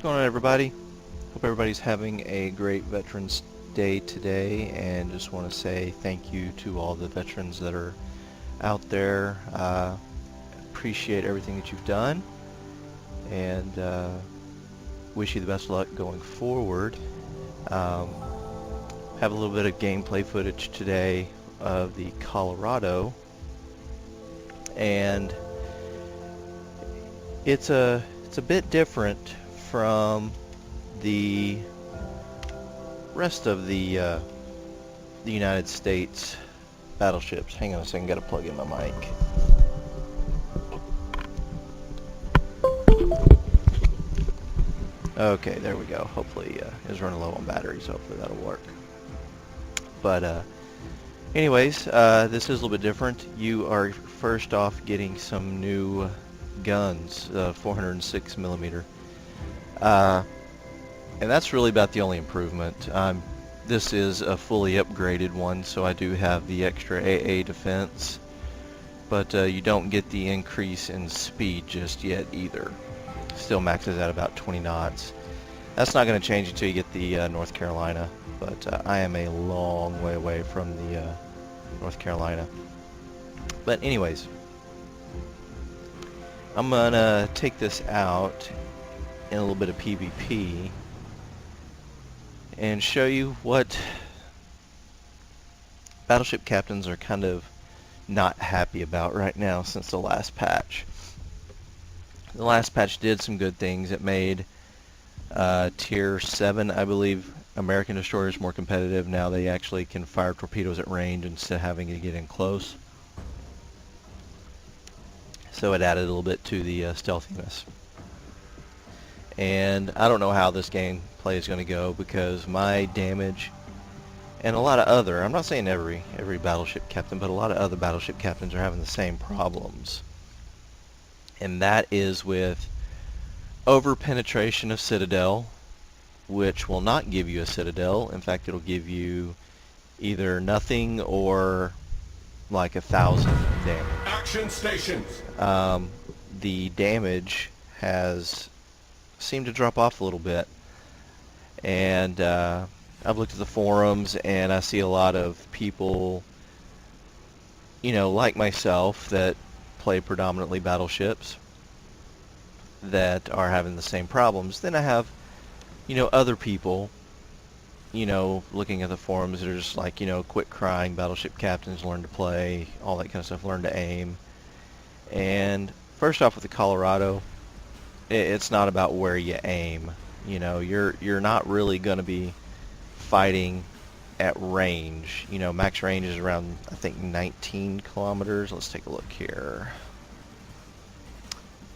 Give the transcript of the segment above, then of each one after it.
going on, everybody? Hope everybody's having a great Veterans Day today, and just want to say thank you to all the veterans that are out there. Appreciate everything that you've done, and wish you the best of luck going forward. Have a little bit of gameplay footage today of the Colorado, and it's a bit different from the rest of the United States battleships. Hang on a second, gotta plug in my mic. Okay, there we go. Hopefully it's running low on batteries. Hopefully that'll work. But anyways, this is a little bit different. You are first off getting some new guns, 406 millimeter. And that's really about the only improvement. This is a fully upgraded one, so I do have the extra AA defense, but you don't get the increase in speed just yet either. Still maxes at about 20 knots. That's not going to change until you get the North Carolina, but I am a long way away from the North Carolina. But anyways, I'm going to take this out in a little bit of PvP and show you what battleship captains are kind of not happy about right now since the last patch. The last patch did some good things. It made Tier 7, I believe, American destroyers more competitive. Now they actually can fire torpedoes at range instead of having to get in close. So it added a little bit to the stealthiness. And I don't know how this gameplay is going to go, because my damage and a lot of other, I'm not saying every battleship captain, but a lot of other battleship captains are having the same problems. And that is with over-penetration of Citadel, which will not give you a Citadel. In fact, it'll give you either nothing or like 1,000 damage. Action stations! The damage has seemed to drop off a little bit. And I've looked at the forums, and I see a lot of people, you know, like myself, that play predominantly battleships, that are having the same problems. Then I have, you know, other people, you know, looking at the forums that are just like, you know, quit crying, battleship captains, learn to play, all that kind of stuff, learn to aim. And first off, with the Colorado, it's not about where you aim. You know, you're not really going to be fighting at range. You know, max range is around, I think, 19 kilometers. Let's take a look here.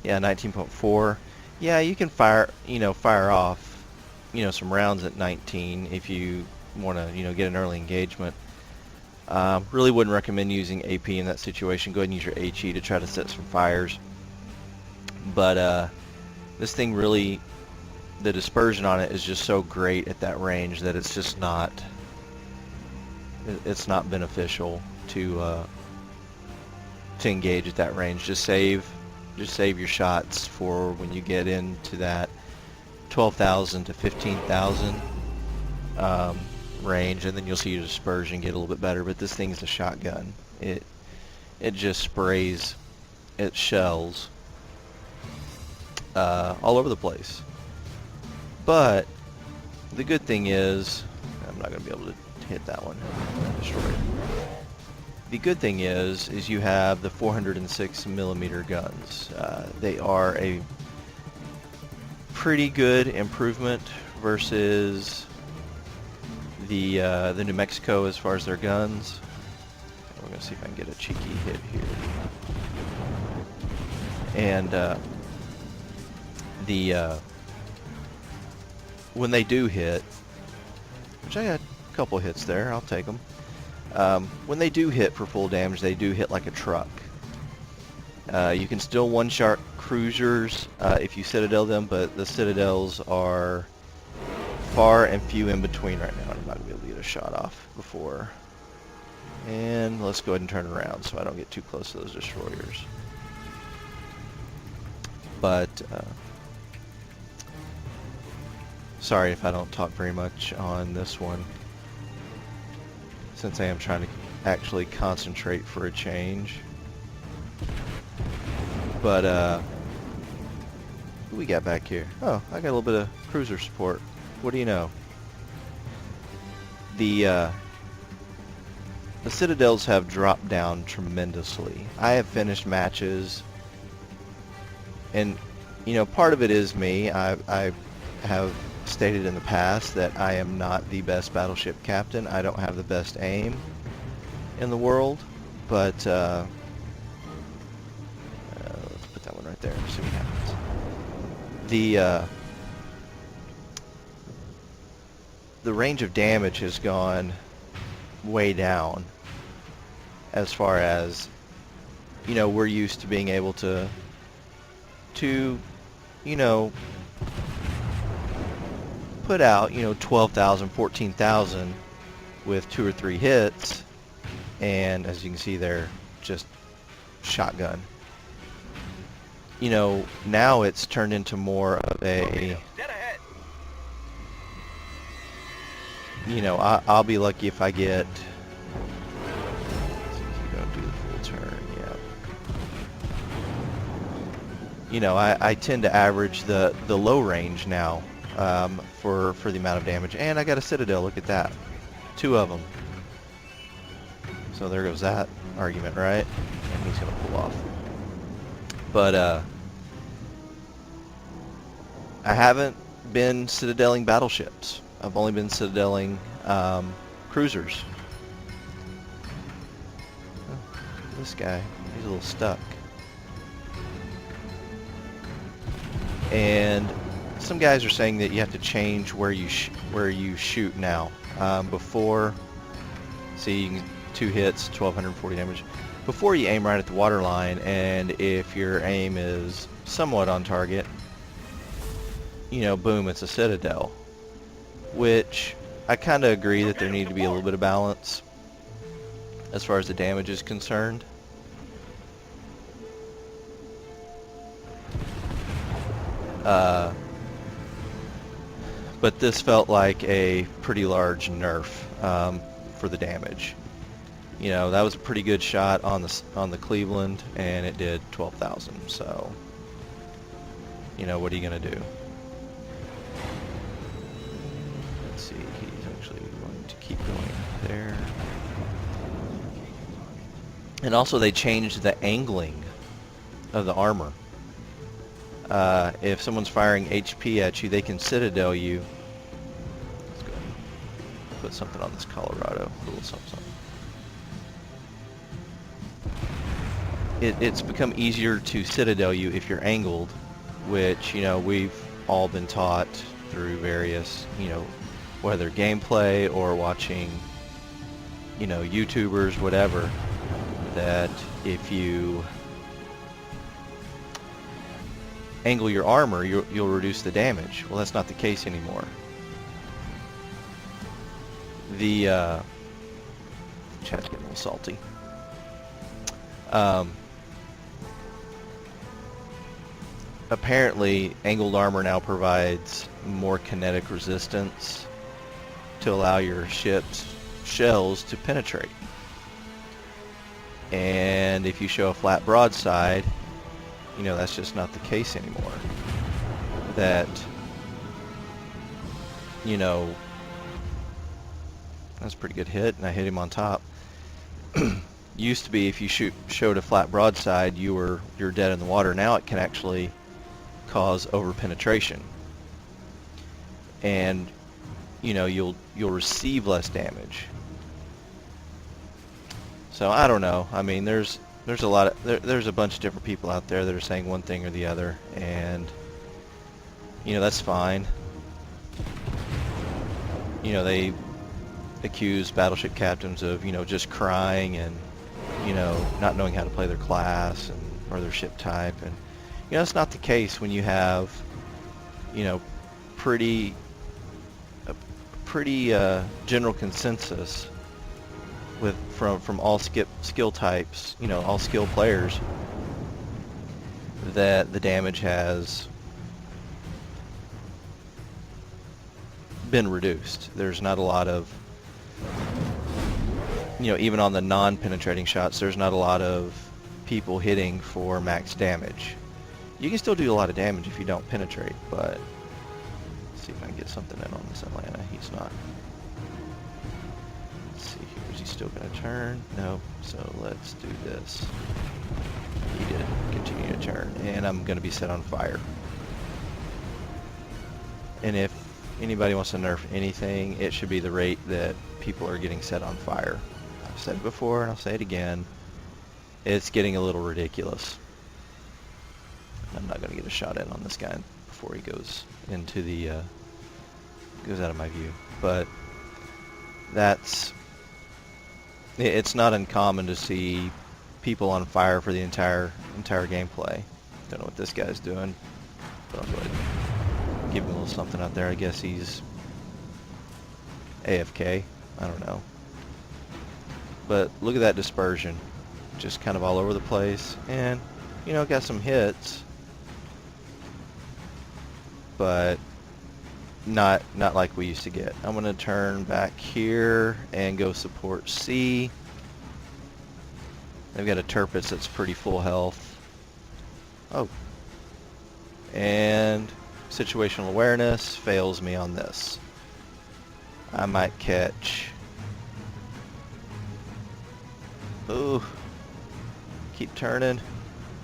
Yeah, 19.4. Yeah, you can fire off, you know, some rounds at 19 if you want to, you know, get an early engagement. Really wouldn't recommend using AP in that situation. Go ahead and use your HE to try to set some fires. But this thing really, the dispersion on it is just so great at that range that it's just not, it's not beneficial to engage at that range. Just save your shots for when you get into that 12,000 to 15,000 range, and then you'll see your dispersion get a little bit better. But this thing's a shotgun. It just sprays its shells all over the place. But the good thing is, I'm not going to be able to hit that one. Destroy it. The good thing is you have the 406 millimeter guns. They are a pretty good improvement versus the New Mexico as far as their guns. We're going to see if I can get a cheeky hit here. And when they do hit, which I got a couple hits there, I'll take them. When they do hit for full damage, they do hit like a truck. You can still one-shot cruisers if you Citadel them, but the Citadels are far and few in between right now. I'm not going to be able to get a shot off before. And let's go ahead and turn around so I don't get too close to those destroyers. But Sorry if I don't talk very much on this one, since I am trying to actually concentrate for a change. But, what we got back here? Oh, I got a little bit of cruiser support. What do you know? The Citadels have dropped down tremendously. I have finished matches, and, you know, part of it is me. I have stated in the past that I am not the best battleship captain. I don't have the best aim in the world, but let's put that one right there and see what happens. The range of damage has gone way down, as far as, you know, we're used to being able to you know, put out, you know, 12,000, 14,000 with 2 or 3 hits, and as you can see there, just shotgun. You know, now it's turned into more of a, you know, I'll be lucky if I get, you don't do the full turn, yeah. You know, I tend to average the low range now, for the amount of damage. And I got a Citadel, look at that. 2 of them. So there goes that argument, right? And he's going to pull off. But, I haven't been Citadeling battleships. I've only been Citadeling cruisers. Oh, this guy, he's a little stuck. And some guys are saying that you have to change where you shoot now. Before, see, you can 2 hits, 1,240 damage. Before, you aim right at the water line, and if your aim is somewhat on target, you know, boom, it's a Citadel. Which I kind of agree that there need to be a little bit of balance as far as the damage is concerned. But this felt like a pretty large nerf for the damage. You know, that was a pretty good shot on the Cleveland, and it did 12,000. So, you know, what are you gonna do? Let's see. He's actually going to keep going there. And also, they changed the angling of the armor. If someone's firing HP at you, they can Citadel you. Let's go ahead and put something on this Colorado. A little something. It's become easier to Citadel you if you're angled, which, you know, we've all been taught through various, you know, whether gameplay or watching, you know, YouTubers, whatever, that if you angle your armor, you'll reduce the damage. Well, that's not the case anymore. The chat's getting a little salty. Apparently, angled armor now provides more kinetic resistance to allow your ship's shells to penetrate. And if you show a flat broadside, you know, that's just not the case anymore. That, you know, that's a pretty good hit, and I hit him on top. Used to be if you showed a flat broadside, you're dead in the water. Now it can actually cause overpenetration, and, you know, you'll receive less damage. So I don't know. I mean, there's a lot of there's a bunch of different people out there that are saying one thing or the other, and, you know, that's fine. You know, they accuse battleship captains of, you know, just crying and, you know, not knowing how to play their class and or their ship type, and, you know, it's not the case when you have, you know, pretty general consensus from all skill types, you know, all skill players, that the damage has been reduced. There's not a lot of, even on the non-penetrating shots, there's not a lot of people hitting for max damage. You can still do a lot of damage if you don't penetrate, but let's see if I can get something in on this Atlanta. He's not. Let's see here. Is he still going to turn? No. So let's do this. He did continue to turn, and I'm going to be set on fire. And if anybody wants to nerf anything, it should be the rate that people are getting set on fire. I've said it before, and I'll say it again. It's getting a little ridiculous. I'm not going to get a shot in on this guy before he goes into the goes out of my view. But it's not uncommon to see people on fire for the entire gameplay. Don't know what this guy's doing, but I'll go ahead and give him a little something out there. I guess he's AFK. I don't know. But look at that dispersion. Just kind of all over the place. And, got some hits. But not like we used to get. I'm going to turn back here and go support C. They've got a Tirpitz that's pretty full health. Oh. And situational awareness fails me on this. I might catch... Ooh. Keep turning.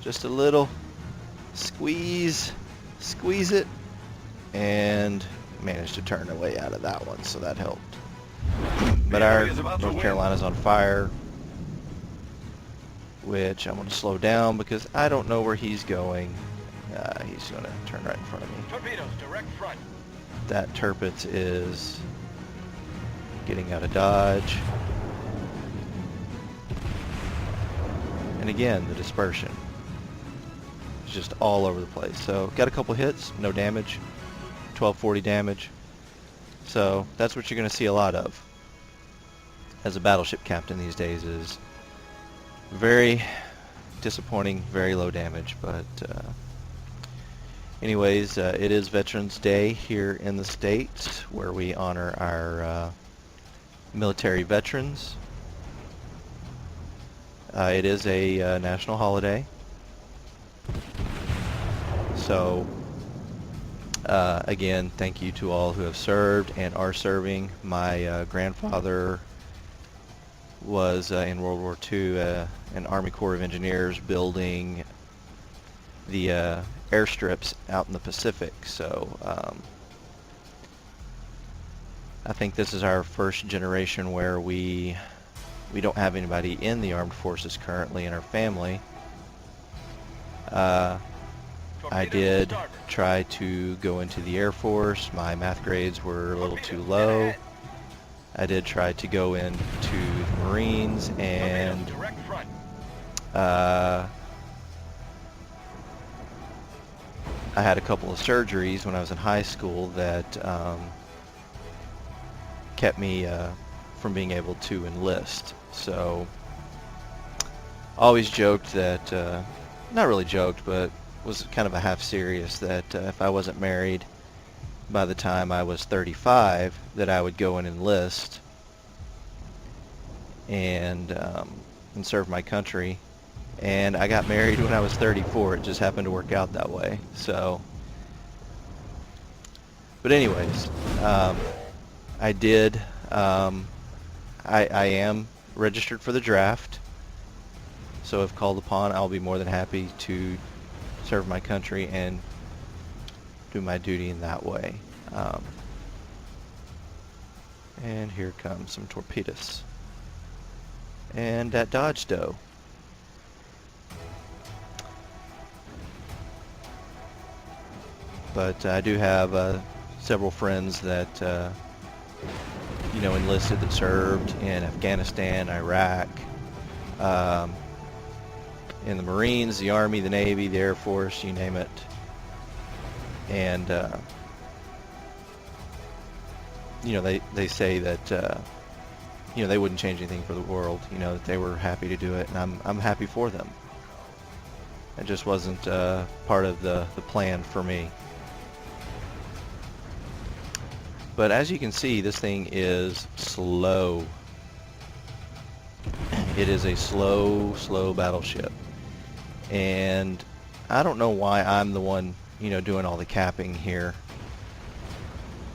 Just a little. Squeeze. Squeeze it. And managed to turn away out of that one, so that helped. But our North Carolina's on fire, which I'm going to slow down because I don't know where he's going. He's going to turn right in front of me. Torpedoes, direct front. That Tirpitz is getting out of dodge. And again, the dispersion is just all over the place. So got a couple hits, no damage, 1240 damage. So that's what you're going to see a lot of as a battleship captain these days, is very disappointing, very low damage. But anyways, it is Veterans Day here in the States, where we honor our military veterans. It is a national holiday. So again, thank you to all who have served and are serving. My grandfather was in World War II an Army Corps of Engineers building the airstrips out in the Pacific. So I think this is our first generation where we don't have anybody in the armed forces currently in our family. I did try to go into the Air Force. My math grades were a little too low. I did try to go into the Marines, and I had a couple of surgeries when I was in high school that kept me from being able to enlist. So I always joked that, not really joked, but was kind of a half serious, that if I wasn't married by the time I was 35, that I would go and enlist and serve my country. And I got married when I was 34. It just happened to work out that way. So, but anyways, I did. I am registered for the draft. So if called upon, I'll be more than happy to serve my country and do my duty in that way. And here comes some torpedoes. And that dodge dough. But I do have several friends that enlisted, that served in Afghanistan, Iraq, in the Marines, the Army, the Navy, the Air Force, you name it. And they say that they wouldn't change anything for the world. That they were happy to do it, and I'm happy for them. It just wasn't part of the plan for me. But as you can see, this thing is slow. It is a slow battleship. And I don't know why I'm the one, doing all the capping here.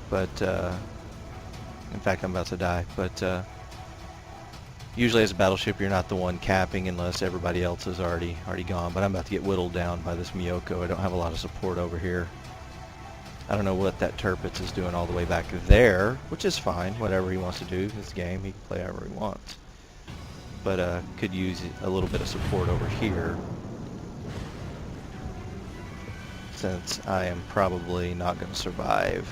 But, in fact, I'm about to die. But, usually as a battleship, you're not the one capping unless everybody else is already gone. But I'm about to get whittled down by this Myoko. I don't have a lot of support over here. I don't know what that Tirpitz is doing all the way back there, which is fine. Whatever he wants to do, his game. He can play however he wants. But could use a little bit of support over here, since I am probably not going to survive.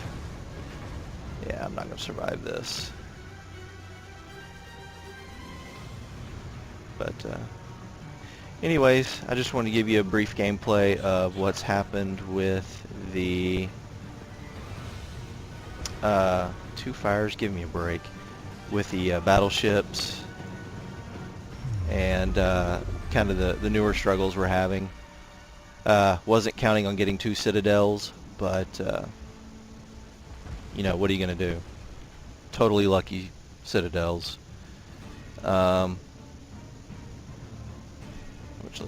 Yeah, I'm not going to survive this. But anyways, I just want to give you a brief gameplay of what's happened with the two fires. Give me a break. With the battleships and kind of the newer struggles we're having. Wasn't counting on getting 2 citadels, but what are you going to do? Totally lucky citadels. Let's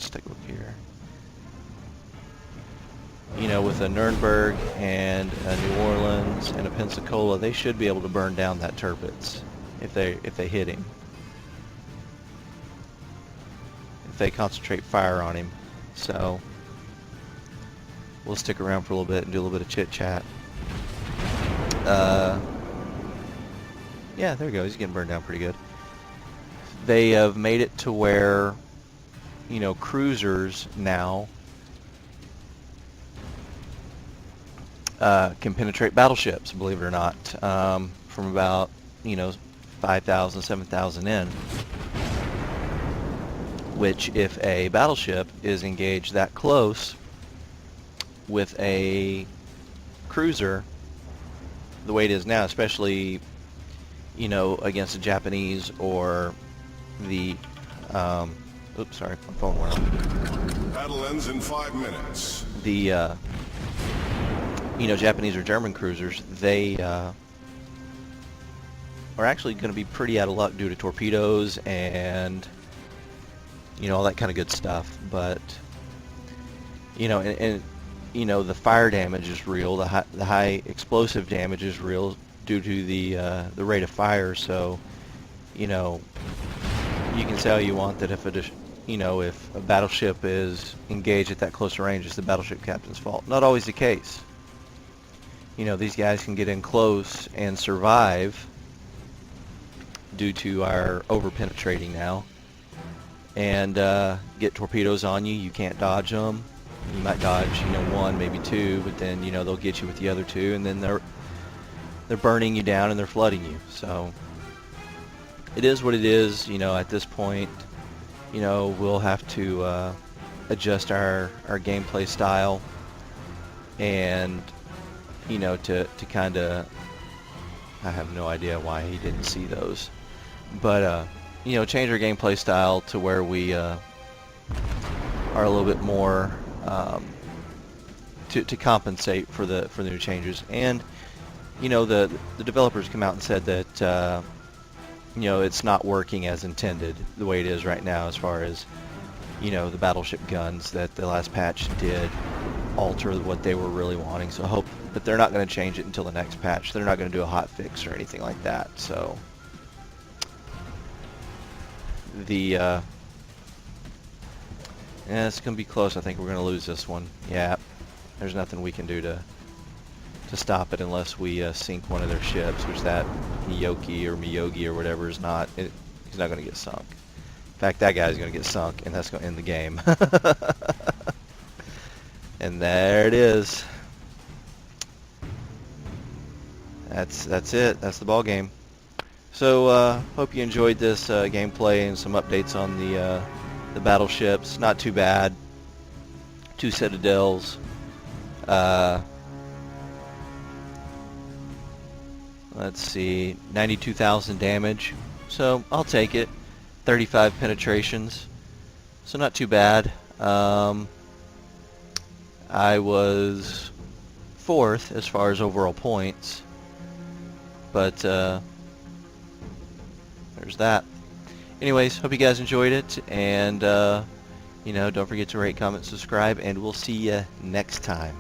take a look here. With a Nuremberg and a New Orleans and a Pensacola, they should be able to burn down that Tirpitz if they hit him. If they concentrate fire on him. So we'll stick around for a little bit and do a little bit of chit chat. Yeah, there we go. He's getting burned down pretty good. They have made it to where cruisers now can penetrate battleships, believe it or not, from about 5,000, 7,000 in. Which, if a battleship is engaged that close with a cruiser, the way it is now, especially against the Japanese or the oops, sorry, my phone went off. Battle ends in 5 minutes. The Japanese or German cruisers, they are actually going to be pretty out of luck due to torpedoes and all that kind of good stuff. But and the fire damage is real. The high explosive damage is real due to the rate of fire. So you can say all you want that if if a battleship is engaged at that close range, it's the battleship captain's fault. Not always the case. These guys can get in close and survive due to our over-penetrating now, and get torpedoes on you. You can't dodge them. You might dodge, one, maybe two, but then, they'll get you with the other two, and then they're burning you down and they're flooding you. So it is what it is. At this point, we'll have to adjust our gameplay style, and to kind of, I have no idea why he didn't see those, but change our gameplay style to where we are a little bit more to compensate for the new changes. And the developers come out and said that it's not working as intended the way it is right now, as far as the battleship guns, that the last patch did alter what they were really wanting. So I hope that they're not going to change it until the next patch. They're not going to do a hot fix or anything like that. So yeah, it's going to be close. I think we're going to lose this one. Yeah, there's nothing we can do to stop it unless we sink one of their ships, which that Miyogi or whatever is not. He's not going to get sunk. In fact, that guy's going to get sunk, and that's going to end the game. And there it is. That's it. That's the ball game. So hope you enjoyed this gameplay and some updates on the battleships. Not too bad. 2 citadels. Let's see, 92,000 damage. So I'll take it. 35 penetrations. So not too bad. I was 4th as far as overall points. But there's that. Anyways, hope you guys enjoyed it, and don't forget to rate, comment, subscribe, and we'll see you next time.